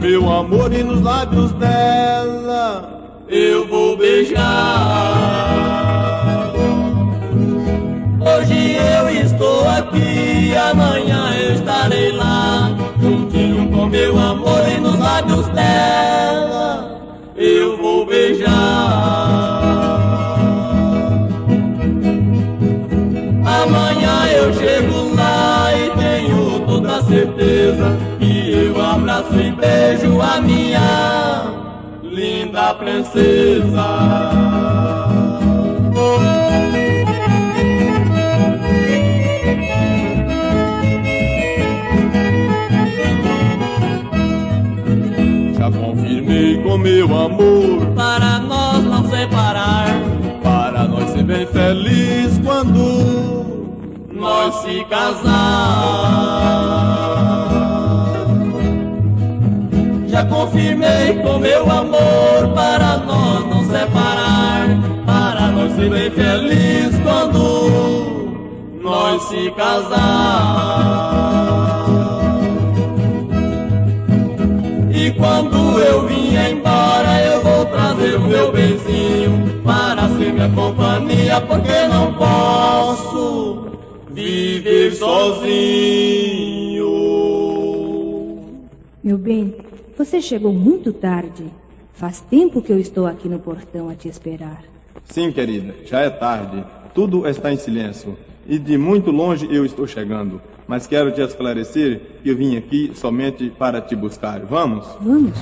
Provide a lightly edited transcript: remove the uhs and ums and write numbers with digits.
meu amor e nos lábios dela eu vou beijar. Hoje eu estou aqui, amanhã eu estarei lá, juntinho com meu amor e nos lábios dela eu vou beijar. Amanhã eu chego lá e tenho toda certeza que eu abraço e beijo a minha linda princesa. Já confirmei com meu amor para nós não separar, para nós ser bem felizes quando nós se casar. Já confirmei com meu amor para nós não separar, para nós ser bem felizes quando nós se casar. E quando eu vim embora eu vou trazer o meu benzinho para ser minha companhia, porque não posso viver sozinho. Meu bem, você chegou muito tarde. Faz tempo que eu estou aqui no portão a te esperar. Sim, querida, já é tarde. Tudo está em silêncio. E de muito longe eu estou chegando. Mas quero te esclarecer que eu vim aqui somente para te buscar. Vamos? Vamos.